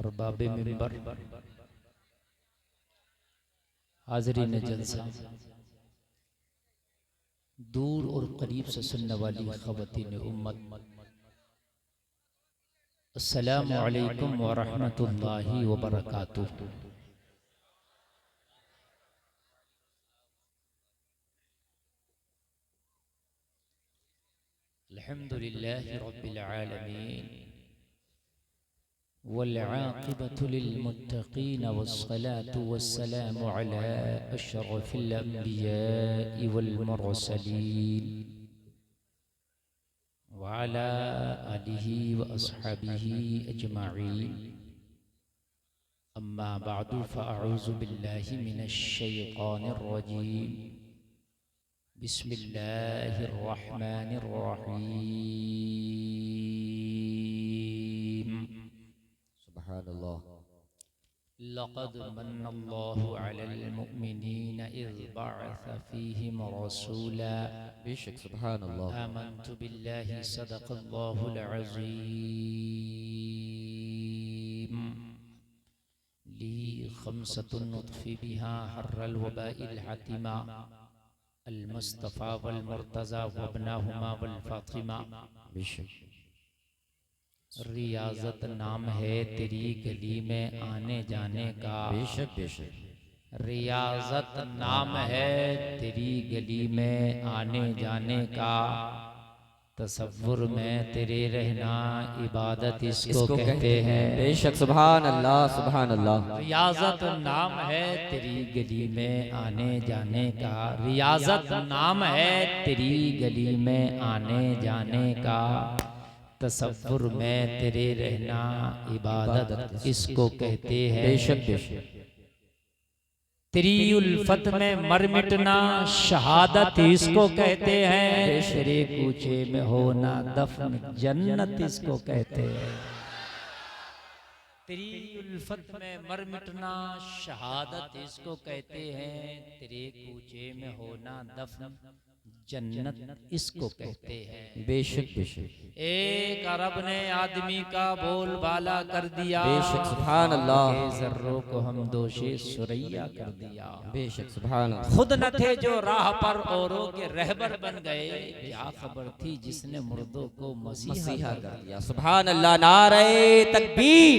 अरबाब मिंबर, हाज़रीन जलसा, दूर और करीब से सुनने वाली ख़वातीन उम्मत, अस्सलामु अलैकुम व रहमतुल्लाहि व बरकातुहू। अल्हम्दुलिल्लाहि रब्बिल आलमीन वल आक़िबतु लिल मुत्तक़ीन वस्सलातु वस्सलामु अला अशरफिल अंबियाइ वल मुरसलीन व अला आलिहि व अस्हाबिहि अजमईन। अम्मा बअदु फ़अऊज़ु बिल्लाहि मिनश शैतानिर रजीम। बिस्मिल्लाहिर रहमानिर रहीम। सुब्हानल्लाह। लक़द मन्नल्लाहु अलल मुअमिनीन इज़ बअस फ़ीहिम रसूला। बेशक सुब्हानल्लाह। आमन्तु बिल्लाहि सदक़ल्लाहुल अज़ीम। ली ख़म्सतुन नुत्फ़ी बिहा हर्रल वबाइल हतीमा अल मुस्तफ़ा वल मुर्तज़ा वब्नाहुमा वल फ़ातिमा। बेशक रियाज़त नाम है तेरी गली में आने जाने का। बेशक बेशक रियाज़त नाम है तेरी गली में आने जाने का। तसव्वुर में तेरे रहना इबादत इसको कहते हैं। बेशक सुभान अल्लाह सुभान अल्लाह। रियाज़त नाम है तेरी गली में आने जाने का। रियाज़त नाम है तेरी गली में आने जाने का। तसव्वुर में तेरे रहना इबादत इसको कहते हैं। बेशक बेशक तेरी उल्फत में मर मिटना शहादत इसको कहते हैं। तेरे कूचे में होना दफन जन्नत इसको कहते हैं। तेरी उल्फत में मर मिटना शहादत इसको कहते हैं। तेरे कूचे में होना दफन जन्नत इसको कहते हैं। बेशक बेशक एक अरब ने आदमी का बोलबाला कर दिया। बेशक सुभान अल्लाह। के जर्रों को हम दोषे सुरैया कर दिया। बेशक सुभान अल्लाह। खुद न थे जो राह पर औरों के रहबर बन गए। क्या खबर थी जिसने मुर्दों को मसीहा कर दिया। सुभान अल्लाह। नारे तकबीर,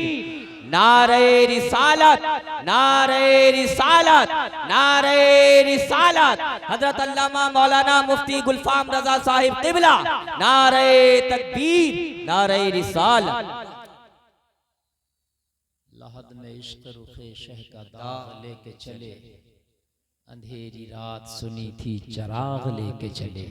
नारे रिसालत, नारे रिसालत, नारे रिसालत। हजरत अल्लामा मौलाना मुफ्ती गुलफाम रजा साहिब क़िबला। नारे तकबीर, नारे रिसालत। लहद में इश्क रुखे शह का दाग लेके चले। अंधेरी रात सुनी थी चराग लेके चले।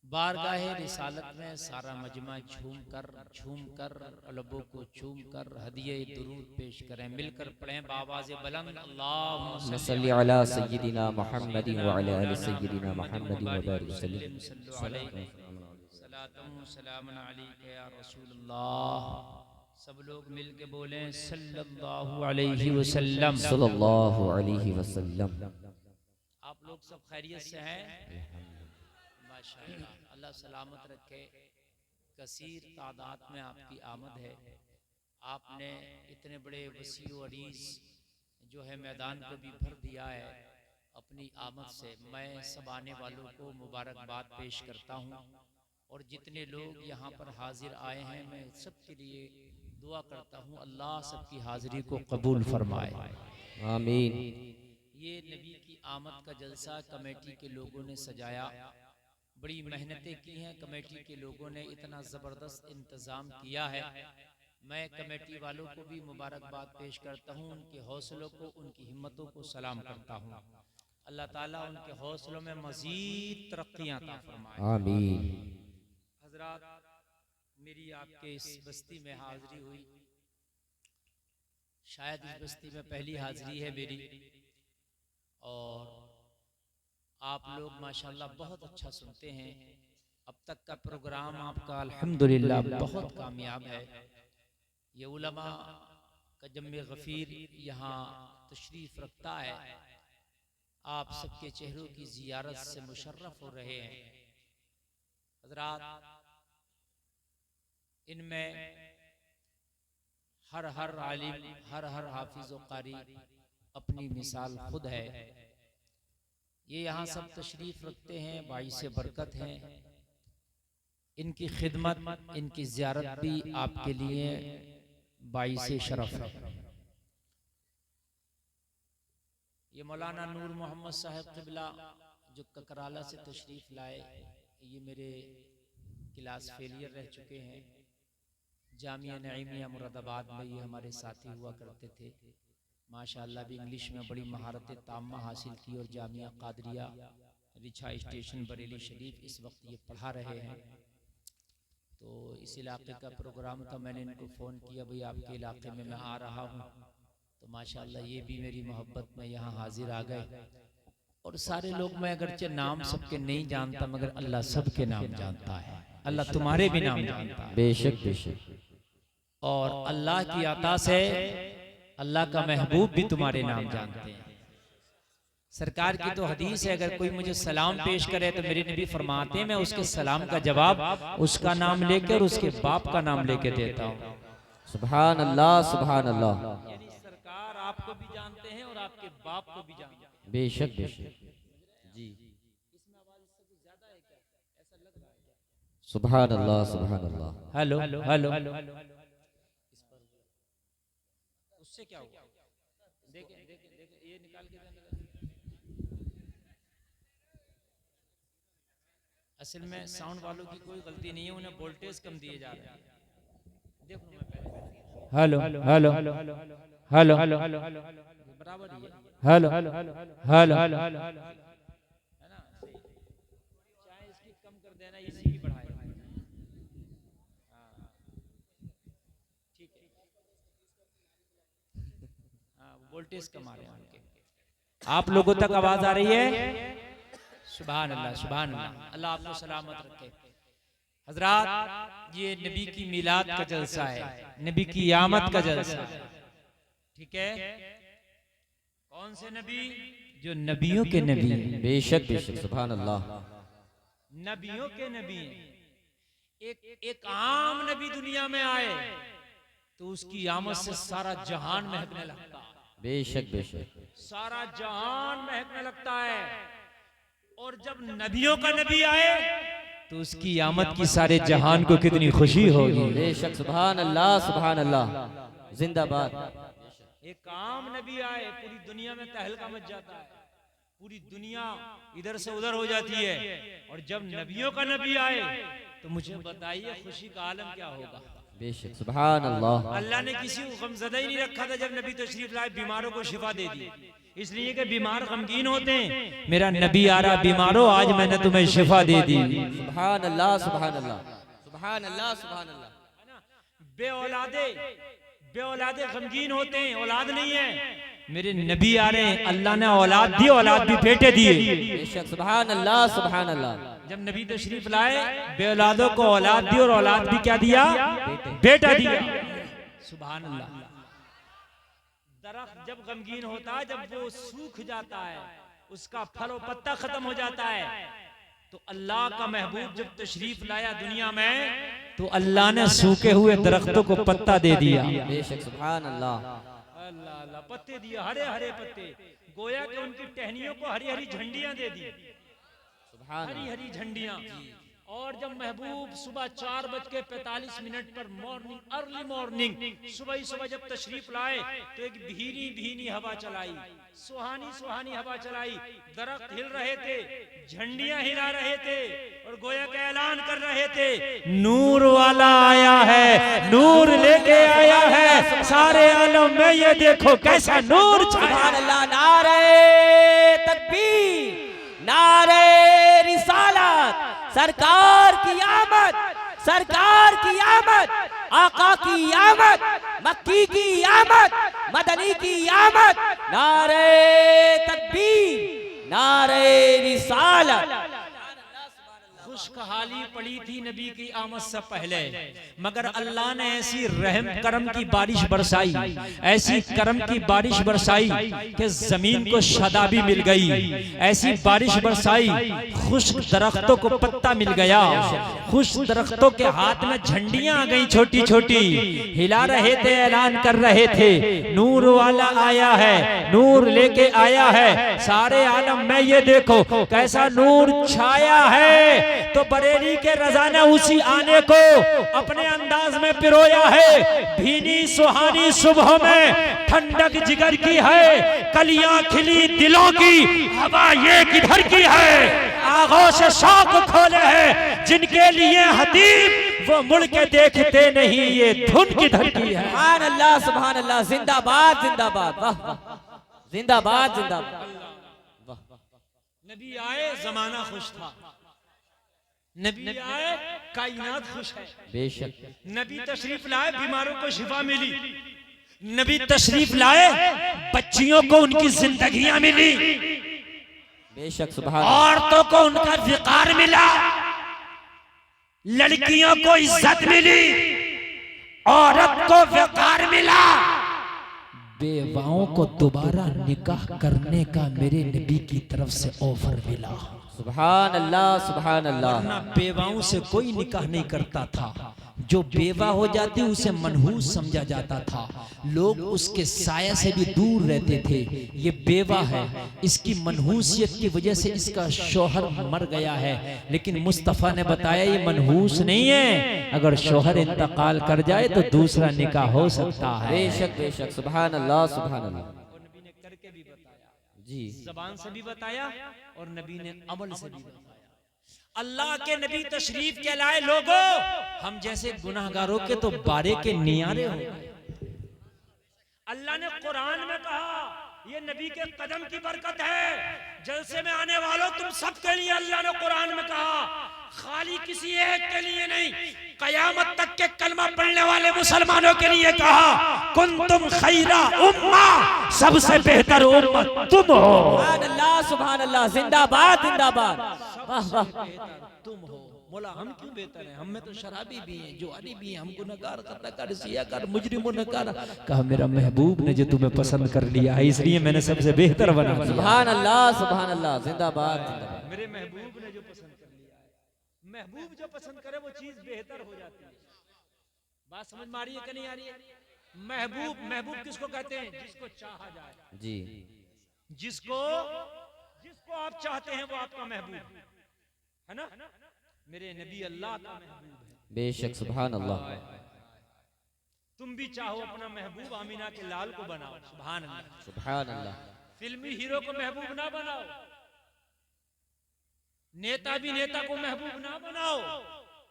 बारगाहे रिसालत में सारा मजमा झूम कर लबों को चूम कर हदिये दुरूद पेश करें। मिलकर पढ़ें बावाज़े बुलंद अल्लाहुम्मा सल्ली अला सय्यिदिना मुहम्मद व अला आलि सय्यिदिना मुहम्मद व बारिक वसल्लम। सलातुम सलामुन अलैका या रसूलल्लाह। सब लोग मिल के बोलें सल्लल्लाहु अलैहि वसल्लम। सल्लल्लाहु अलैहि वसल्लम। आप लोग सब खैरियत से हैं? माशाअल्लाह, अल्लाह सलामत रखे। कसीर तादाद में आपकी आमद है। आपने इतने बड़े वसी व अरीज जो है मैदान को भी भर दिया है अपनी आमद से। मैं सब आने वालों को मुबारकबाद पेश करता हूँ और जितने लोग यहाँ पर हाजिर आए हैं मैं सबके लिए दुआ करता हूँ अल्लाह सबकी हाजिरी को कबूल फरमाए। आमीन। ये नबी की आमद का जलसा कमेटी के लोगों ने सजाया। बड़ी मेहनतें की हैं कमेटी के लोगों ने, इतना ज़बरदस्त इंतज़ाम किया है। मैं कमेटी वालों को भी मुबारकबाद पेश करता हूँ, उनके हौसलों को, उनकी हिम्मतों को सलाम करता हूँ। अल्लाह ताला उनके हौसलों में मज़ीद तरक्कियाँ अता फरमाए। आमीन। हज़रात, मेरी आपके इस बस्ती में हाज़िरी हुई, शायद इस बस्ती में पहली हाज़िरी है मेरी। और आप लोग माशाल्लाह बहुत अच्छा सुनते हैं। अब तक का प्रोग्राम आपका अल्हम्दुलिल्लाह बहुत कामयाब है। ये उलमा का जम्मे गफ़ीर यहाँ तशरीफ़ रखता है। आप सबके चेहरों की ज़ियारत से मुशर्रफ हो रहे हैं। हज़रात, इनमें हर आलिम, हर हाफिज व कारी अपनी मिसाल खुद है। ये यहाँ सब तशरीफ रखते हैं, बाइस बरकत हैं। इनकी खिदमत, इनकी ज़ियारत भी आपके लिए बाइस शरफ है। ये मौलाना नूर मोहम्मद साहब क़िबला जो ककराला से तशरीफ लाए, ये मेरे क्लास फेलियर रह चुके हैं। जामिया नईमिया मुरादाबाद में ये हमारे साथी हुआ करते थे। माशाअल्लाह भी इंग्लिश में बड़ी महारत ताम्मा हासिल की और जामिया कादरिया रिछा स्टेशन बरेली शरीफ इस वक्त ये पढ़ा रहे हैं। तो इस इलाके का प्रोग्राम था, मैंने इनको फ़ोन किया, भाई आपके इलाके में मैं आ रहा हूँ। तो माशाअल्लाह ये भी मेरी मोहब्बत में यहाँ हाजिर आ गए। और सारे लोग, मैं अगरचे नाम सबके नहीं जानता मगर अल्लाह सबके नाम जानता है। अल्लाह तुम्हारे भी नाम जानता है, बेशक बेशक। और अल्लाह की अता से अल्लाह का महबूब भी तुम्हारे नाम जानते हैं। सरकार की तो हदीस है, अगर कोई मुझे सलाम पेश करे तो मेरे नबी फरमाते हैं मैं उसके सलाम का जवाब उसका नाम लेकर और उसके बाप का नाम लेके देता हूँ। सुभान अल्लाह, सुभान अल्लाह। यानी सरकार आपको भी जानते हैं और आपके बाप को भी जानते हैं। बेशक बेशक जी। इसमें आवाज इससे कुछ ज्यादा है क्या? ऐसा लग रहा है। सुभान अल्लाह, सुभान अल्लाह। हेलो हेलो, उससे क्या हुआ? देखें देखें देखें, ये निकाल के देना। असल में साउंड वालों की कोई गलती नहीं है, उन्हें वोल्टेज कम दिए जा रहे हैं। देखो मैं पहले हेलो हेलो हेलो हेलो बराबर ही है। हेलो हेलो हेलो है ना? चाहे इसकी कम कर देना, इसी की बढ़ाए। हाँ ठीक है, हाँ वोल्टेज कम आ रहे हैं उनके। आप लोगों तक आवाज आ रही है? सुभान अल्लाह, सुभान अल्लाह। अल्लाह आपको सलामत रखे। हजरात, ये नबी की मिलाद का जलसा है, नबी की आमद का जलसा है। ठीक है? कौन से नबी? जो नबियों के नबी हैं। बेशक बेशक, सुभान अल्लाह। नबियों के नबी हैं। एक आम नबी दुनिया में आए तो उसकी आमद से सारा जहान महकने लगता है। बेशक बेशक, सारा जहान महकने लगता है। और जब नबियों का नबी आए तो उसकी आमद की सारे जहान को कितनी खुशी होगी। बेशक, सुभान अल्लाह, सुभान अल्लाह। जिंदाबाद। एक आम नबी आए, पूरी दुनिया में तहलका मच जाता है, पूरी दुनिया इधर से उधर हो जाती है। और जब नबियों का नबी आए तो मुझे बताइए खुशी का आलम क्या होगा। बेशक, सुभान अल्लाह। अल्लाह ने किसी को गमज़दा ही नहीं रखा था जब नबी तशरीफ लाए, बीमारों को शिफा दे दी। इसलिए कि बीमार गमगीन होते हैं, मेरा नबी आ रहा, बीमारों आज मैंने तुम्हें शिफा दे दी। सुभान अल्लाह, सुभान अल्लाह, सुभान अल्लाह, सुभान अल्लाह। बे औलादे गमगीन होते हैं, औलाद नहीं है, मेरे नबी आ रहे हैं, अल्लाह ने औलाद दी, औलाद भी बेटे दिए। बेशक, सुभान अल्लाह, सुभान अल्लाह। जब नबी तशरीफ लाए, बे औलादों को औलाद दी और औलाद भी क्या दिया? बेटा दिया। सुभान अल्लाह। दरख्त जब गमगीन होता है, जब वो सूख जाता है, उसका फल और पत्ता खत्म हो जाता है, तो अल्लाह का महबूब जब तशरीफ लाया दुनिया में तो अल्लाह ने सूखे हुए दरख्तों को पत्ता दे दिया। बेशक, सुभान अल्लाह। अल्लाह अल्लाह, पत्ते दिए, हरे हरे पत्ते, गोया कि उनकी टहनियों को हरी हरी झंडियां दे दी, हरी हरी झंडियां। और जब महबूब सुबह 4:45 पर मॉर्निंग, अर्ली मॉर्निंग, सुबह जब तशरीफ लाए तो एक भीनी भीनी हवा चलाई, सुहानी सुहानी हवा चलाई, दरख्त हिल रहे थे, झंडियां हिला रहे थे और गोया का ऐलान कर रहे थे, नूर वाला आया है, नूर लेके आया है, सारे आलम में ये देखो कैसा नूर छाया। नारे तकबीर, नारे रिसालत, सरकार की आमद, सरकार की आमद, आका की आमद, मक्की की आमद, मदनी की आमद। नारे तकबीर, नारे रिसालत। खुशहाली पड़ी थी नबी की आमद से पहले, मगर अल्लाह ने ऐसी रहम करम की बारिश बरसाई, ऐसी करम की बारिश बरसाई कि जमीन को शदाबी मिल गई, ऐसी बारिश बरसाई खुश्क दरख्तों को पत्ता मिल गया, खुश्क दरख्तों के हाथ में झंडियां आ गई छोटी छोटी, हिला रहे थे, ऐलान कर रहे थे नूर वाला आया है, नूर लेके आया है सारे आलम में, ये देखो कैसा नूर छाया है। तो बरेली के रज़ा ने उसी आने को अपने अंदाज में पिरोया है। भीनी सुहानी सुबह में ठंडक जिगर की है, कलियां खिली दिलों की, हवा ये किधर की है, आगोश शौक खोले हैं जिनके लिए हदीब वो मुड़ के देखते नहीं, ये धुन किधर की है। सुभान अल्लाह सुभान अल्लाह, जिंदाबाद जिंदाबाद, वाह वाह, जिंदाबाद जिंदाबाद। नबी आए जमाना खुश था, नबी आए कायनात खुश है। बेशक नबी तशरीफ लाए बीमारों को शिफा मिली, नबी तशरीफ लाए बच्चियों को उनकी जिंदगियां मिली, बेशक सुभान, औरतों को उनका विकार मिला, लड़कियों को इज्जत मिली, औरत को विकार मिला, बेवाओं को दोबारा निकाह करने का मेरे नबी की तरफ से ऑफर मिला। सुभान अल्लाह सुभान अल्लाह। वरना बेवाओं से कोई निकाह नहीं करता था, जो बेवा हो जाती उसे मनहूस समझा जाता था, लोग उसके साया से भी दूर रहते थे। ये बेवा है, इसकी मनहूसियत की वजह से इसका शौहर मर गया है, लेकिन मुस्तफ़ा ने बताया ये मनहूस नहीं है, अगर शौहर इंतकाल कर जाए तो दूसरा निकाह हो सकता है। बेशक बेशक सुभान अल्लाह सुभान अल्लाह। नबी ने करके भी बताया, जी ज़बान से भी बताया और नबी ने अमल से भी बताया। अल्लाह के नबी तशरीफ के लाए लोगों, हम जैसे गुनाहगारों के तो बारे के नियारे हो गए। अल्लाह ने कुरान में कहा ये नबी के कदम की बरकत है, जलसे में आने वालों तुम सब के लिए अल्लाह ने कुरान में कहा, खाली किसी एक के लिए नहीं, कयामत तक के कलमा पढ़ने वाले मुसलमानों के लिए कहा, कुंतुम खैरा उम्मा, सबसे बेहतर उम्मत तुम हो। सुभान अल्लाह सुभान अल्लाह, जिंदाबाद जिंदाबाद, वाह वाह। तुम हो। बोला हम क्यों बेहतर हैं, हम में तो शराबी भी हैं, जुआरी भी हैं, हम गुनहगार खताकार सियाकार मुजरिम नकार। कहा मेरा महबूब ने जो तुम्हें पसंद कर लिया है इसलिए मैंने सबसे बेहतर बना दिया। सुभान अल्लाह सुभान अल्लाह, जिंदाबाद जिंदाबाद। मेरे महबूब ने जो पसंद कर लिया है, महबूब जो पसंद करे वो चीज बेहतर हो जाती है। बात समझ में आ रही है कि नहीं आ रही है? महबूब, महबूब किसको कहते हैं? जिसको चाहा जाए जी, जिसको आप चाहते हैं वो आपका महबूब है ना। मेरे नबी अल्लाह का महबूब है। बेशक सुभान अल्लाह। तुम भी चाहो अपना महबूब आमीना के लाल को बनाओ, सुभान अल्लाह सुभान अल्लाह। फिल्मी हीरो को महबूब ना बनाओ, नेता भी नेता को महबूब ना बनाओ,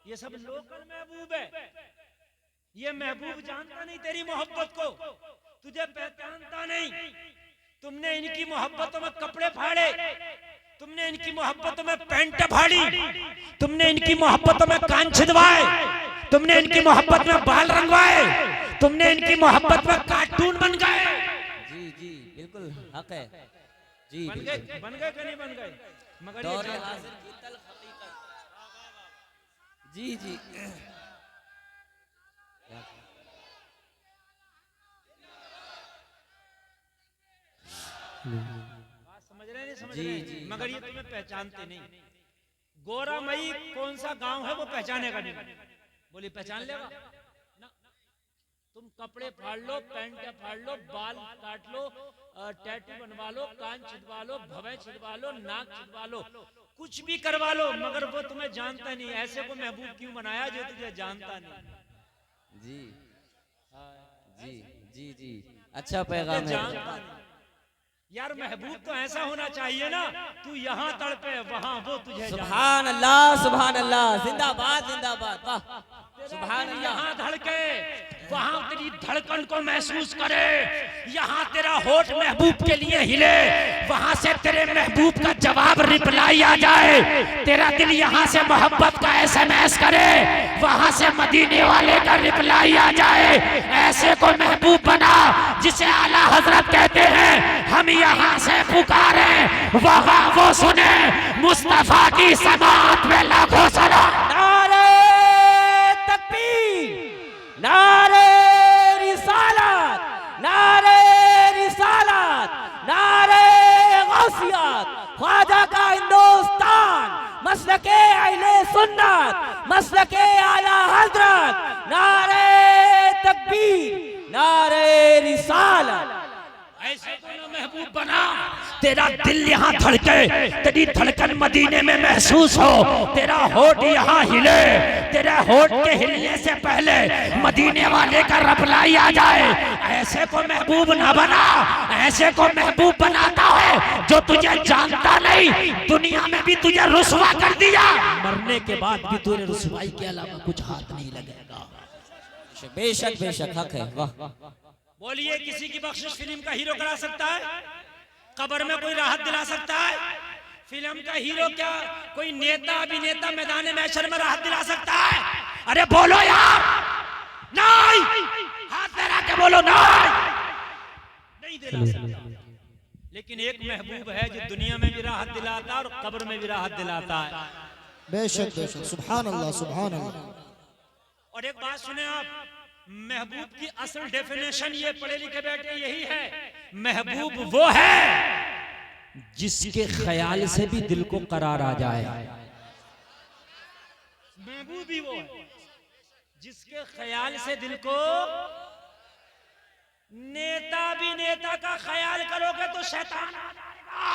ये सब लोकल महबूब है। ये महबूब जानता नहीं तेरी मोहब्बत को, तुझे पहचानता नहीं। तुमने इनकी मोहब्बतों में कपड़े फाड़े, तुमने इनकी मोहब्बतों में पैंट फाड़ी, तुमने इनकी मोहब्बतों में कान छिदवाए, तुमने इनकी मोहब्बत में बाल रंगवाए, तुमने इनकी मोहब्बत में कार्टून बन गए। जी जी बिल्कुल हक है जी, बन गए कि नहीं बन गए? मगर दौर हाज़िर की तल्ख़ हक़ीक़त। जी जी बात समझ रहे हैं? नहीं समझ जी, रहे? जी। मगर ये तुम्हें पहचानते नहीं। गोरा मई कौन सा गांव है वो पहचानेगा नहीं। बोली पहचान लेगा ना। तुम कपड़े फाड़ लो, पैंट फाड़ लो, बाल काट लो, टैटू बनवा लो, कान छिदवा लो, भवें छिदवा लो, नाक छिदवा लो, कुछ भी करवा लो, मगर वो तुम्हें जानता नहीं। ऐसे को महबूब क्यों बनाया जो तुझे जानता नहीं? जी जी जी जी, अच्छा पैगाम है। यार महबूब तो ऐसा होना चाहिए ना, तू यहाँ तड़पे वहाँ वो तुझे सुभान अल्लाह सुभान अल्लाह, जिंदाबाद जिंदाबाद, वाह सुभान अल्लाह। यहाँ धड़के वहां तेरी धड़कन को महसूस करे, यहाँ तेरा होठ महबूब के लिए हिले, वहां से तेरे महबूब का जवाब रिप्लाई आ जाए, तेरा दिल यहाँ से मोहब्बत का SMS करे, वहां से मदीने वाले का रिप्लाई आ जाए। ऐसे को महबूब बना जिसे आला हजरत कहते हैं हम यहाँ से पुकारे, वहां वो सुने मुस्तफा की समात में लाखों सलाम। नारे तकबीर, नारे रिसालत, नारे रिसालत, नारे गौसियत, ख्वाजा का हिंदुस्तान, मसलके अहले सुन्नत, मसलके आला हजरत, नारे तकबीर, नारे रिसालत। ऐसे को ना महबूब बना, तेरा दिल यहाँ धड़के, तेरी धड़कन मदीने में महसूस हो, तेरा होठ यहाँ हिले, तेरे होठ के हिलने से पहले मदीने वाले का रिप्लाई आ जाए। ऐसे को महबूब ना बना, ऐसे को महबूब बनाता है जो तुझे जानता नहीं, दुनिया में भी तुझे रुसवा कर दिया, मरने के बाद भी तुझे रुसवाई के अलावा कुछ हाथ नहीं लगेगा। बेशक बेशक हक है। वाह, बोलिए, किसी की बख्शिश फिल्म का हीरो करा सकता है? कब्र में कोई राहत दिला सकता है? फिल्म का हीरो क्या कोई नेता अभिनेता मैदान महशर में राहत दिला सकता है? अरे बोलो यार, नहीं, हाथ लगा के बोलो, नहीं दिला सकता। लेकिन एक महबूब है जो दुनिया में भी राहत दिलाता है और कब्र में भी राहत दिलाता है। बेशक बेशक, सुभान अल्लाह सुभान अल्लाह। और एक बात सुने आप, महबूब की असल डेफिनेशन ये पढ़े लिखे बैठे यही है, महबूब वो है जिसके ख्याल से भी दिल को करार आ जाए। महबूब ही वो है जिसके ख्याल से दिल को, नेता भी नेता का ख्याल करोगे तो शैतान आ जाएगा,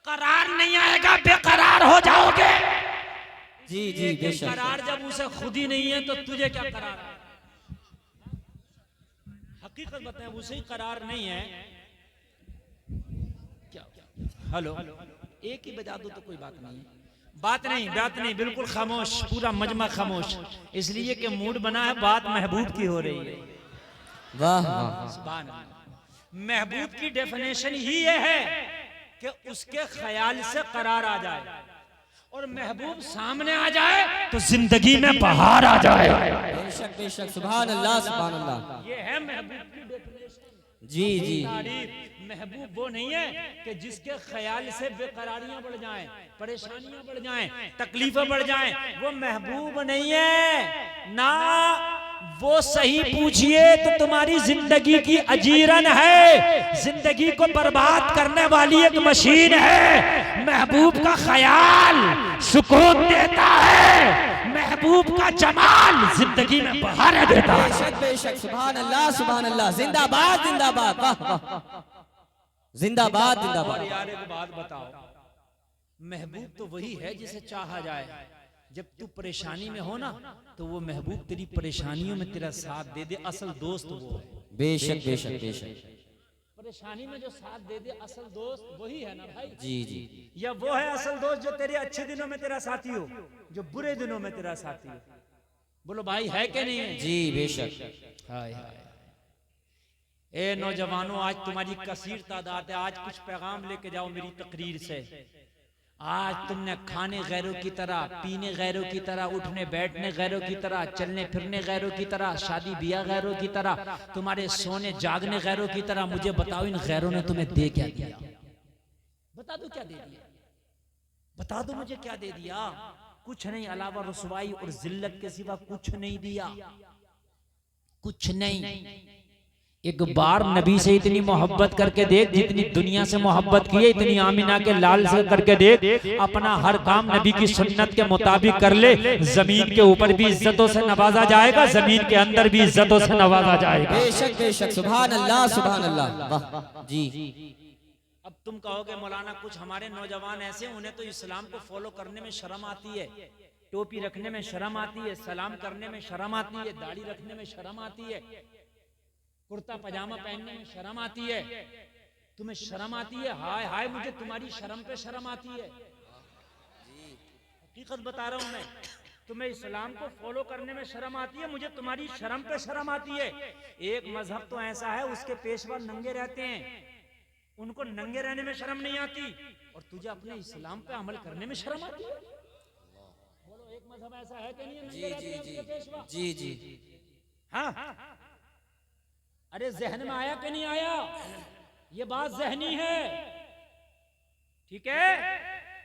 करार नहीं आएगा, बेकरार हो जाओगे। जी जी बेशक। करार जब उसे खुद ही नहीं है तो तुझे क्या करार है? हकीकत बताएं, उसे ही करार नहीं है क्या? हेलो, एक ही बजा दो तो कोई बात नहीं है। बात नहीं, बिल्कुल खामोश, पूरा मजमा खामोश, इसलिए कि मूड बना है, बात महबूब की हो रही है। वाह वाह। महबूब की डेफिनेशन ही ये है कि उसके ख्याल से करार आ जाए, और महबूब सामने आ जाए तो जिंदगी में बहार आ जाए। बेशक बेशक, सुभान अल्लाह सुभान अल्लाह। ये है महबूब की डेफिनेशन। जी जी। महबूब वो नहीं है कि जिसके ख्याल से बेकरारियां बढ़ जाएं, परेशानियां बढ़ जाएं, तकलीफें बढ़ जाएं, वो महबूब नहीं है ना। वो सही पूछिए तो तुम्हारी जिंदगी की अजीरन है, जिंदगी को बर्बाद करने वाली एक मशीन है। महबूब का ख्याल सुकून देता है, महबूब का जमाल जिंदगी में बहार देता है। बेशक बेशक, सुभान अल्लाह सुभान अल्लाह। जिंदाबाद जिंदाबाद, वाह वाह, जिंदाबाद जिंदाबाद। यार एक बात बताओ, महबूब तो वही है जिसे चाहा जाए। जब तू परेशानी में हो ना तो वो महबूब तेरी परेशानियों में तेरा साथ दे दे, असल दोस्त वो है। बेशक बेशक बेशक। परेशानी में जो साथ दे दे असल दोस्त वही है ना भाई। जी जी। या वो है असल दोस्त जो तेरे अच्छे दिनों में तेरा साथी हो, जो बुरे दिनों में तेरा साथी हो। बोलो भाई, है कि नहीं है? जी बेशक। हाय हाय। ए नौजवानों, आज तुम्हारी कसीर तादाद है, आज कुछ पैगाम लेके जाओ मेरी तकरीर से। आज तुमने खाने गैरों की तरह, पीने गैरों की तरह, उठने बैठने गैरों की तरह, चलने फिरने गैरों की तरह, शादी ब्याह गैरों की तरह, तुम्हारे सोने जागने गैरों की तरह। मुझे बताओ, इन गैरों ने तुम्हें दे क्या दिया? बता दो क्या दे दिया, बता दो मुझे क्या दे दिया? कुछ नहीं, अलावा रुसवाई और जिल्लत के सिवा कुछ नहीं दिया, कुछ नहीं। एक बार नबी से इतनी मोहब्बत करके देख, जितनी दुनिया से मोहब्बत की है इतनी आमिना के लाल से करके देख। अपना हर काम नबी की सुन्नत के मुताबिक कर ले, जमीन के ऊपर भी इज्जतों से नवाजा जाएगा, जमीन के अंदर भी इज्जतों से नवाजा जाएगा। बेशक बेशक, सुभान अल्लाह सुभान अल्लाह। वाह जी। अब तुम कहोगे मौलाना कुछ हमारे नौजवान ऐसे, उन्हें तो इस्लाम को फॉलो करने में शर्म आती है, टोपी रखने में शर्म आती है, सलाम करने में शर्म आती है, दाढ़ी रखने में शर्म आती है, कुर्ता पजामा पहनने में शर्म आती है। तुम्हें शर्म आती है? हाय हाय, मुझे तुम्हारी शर्म पे शर्म आती है। हकीकत बता रहा हूं मैं। तुम्हें इस्लाम को फॉलो करने में शर्म आती है, मुझे तुम्हारी शर्म पे शर्म आती है। एक मजहब तो ऐसा है उसके पेशवा नंगे रहते हैं, उनको नंगे रहने में शर्म नहीं आती, और तुझे अपने इस्लाम पे अमल करने में शर्म आती है। बोलो, एक मजहब ऐसा है कि नहीं है नंगे रहते हैं उसके पेशवा? जी जी हाँ, अरे जहन में आया कि नहीं आया? ये बात जहनी है, ठीक है?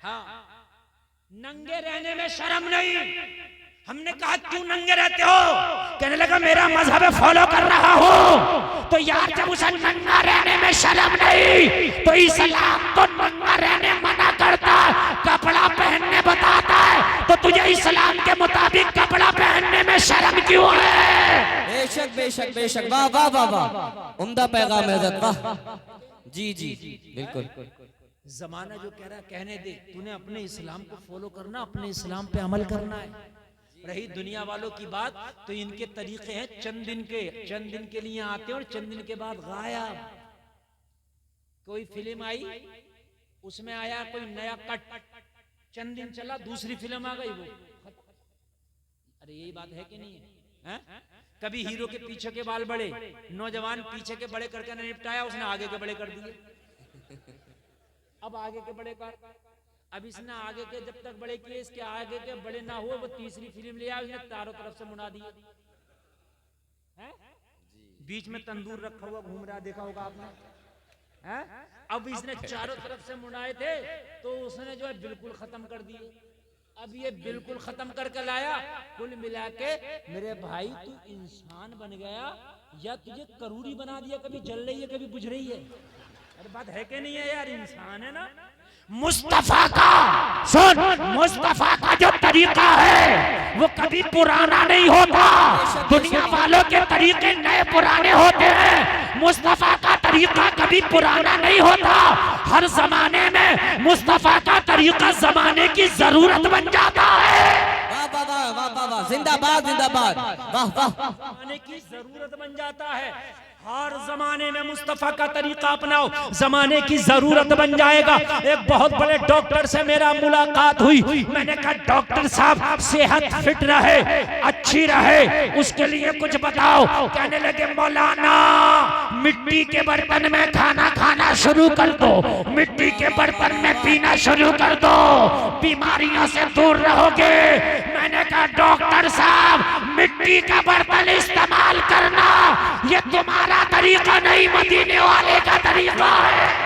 हाँ, नंगे रहने में शर्म नहीं। हमने कहा क्यों नंगे रहते हो? कहने लगा मेरा मजहब फॉलो कर रहा हूँ। तो यार जब उसे नंगा रहने में शर्म नहीं, तो इस्लाम तो नंगा रहने मना करता है, कपड़ा पहनने बताता है, तो तुझे इस्लाम के मुताबिक कपड़ा पहनने में शर्म क्यों है? बेशक बेशक बेशक, वाह वाह वाह वाह, उम्दा पैगाम है हज़रत, वाह। जी जी बिल्कुल। जमाना जो कह रहा है कहने दे, तूने अपने इस्लाम को फॉलो करना, अपने इस्लाम पे अमल करना है। रही दुनिया वालों की बात, तो इनके तरीके हैं चंद दिन के लिए आते हैं और चंद दिन के बाद गायब। कोई फिल्म आई, उसमें आया कोई नया कट, चंद दिन चला, दूसरी फिल्म आ गई, वो अरे यही बात है कि नहीं है? कभी हीरो के पीछे के बाल बड़े, नौजवान पीछे के बड़े करके निपटाया, उसने आगे के बड़े कर दिए। अब आगे के बड़े कर, अब इसने आगे के जब तक बड़े किए, इसके आगे के बड़े ना हुए, वो तीसरी फिल्म ले आया, उसने चारों तरफ से मुड़ा दिए। बीच में तंदूर रखा हुआ घूम रहा, देखा होगा आपने, है? अब इसने चारों तरफ से मुड़ाए थे, तो उसने जो है बिल्कुल खत्म कर दिए। अब ये बिल्कुल खत्म करके लाया। कुल मिला के मेरे भाई, तू इंसान बन गया या तुझे करूरी बना दिया? कभी जल रही है, कभी बुझ रही है। अरे बात है कि नहीं है यार? इंसान है ना। मुस्तफा का सुन, मुस्तफा का जो तरीका है वो कभी पुराना नहीं होता। दुनिया वालों के तरीके नए पुराने होते हैं, मुस्तफा का तरीका कभी पुराना नहीं होता। हर जमाने में मुस्तफा का तरीका जमाने की जरूरत बन जाता है। वाह वाह वाह वाह वाह वाह, जिंदाबाद जिंदाबाद, वाह वाह। जमाने की जरूरत बन जाता है। हर जमाने में मुस्तफा का तरीका अपनाओ, जमाने की जरूरत बन जाएगा। एक बहुत बड़े डॉक्टर से मेरा मुलाकात हुई। मैंने कहा डॉक्टर साहब सेहत फिट रहे, अच्छी रहे, उसके लिए कुछ बताओ। कहने लगे मौलाना मिट्टी के बर्तन में खाना खाना शुरू कर दो, मिट्टी के बर्तन में पीना शुरू कर दो, बीमारियों से दूर रहोगे। मैंने कहा डॉक्टर साहब मिट्टी का बर्तन इस्तेमाल करना ये तुम्हारा तरीका नहीं, मदीने वाले का तरीका है।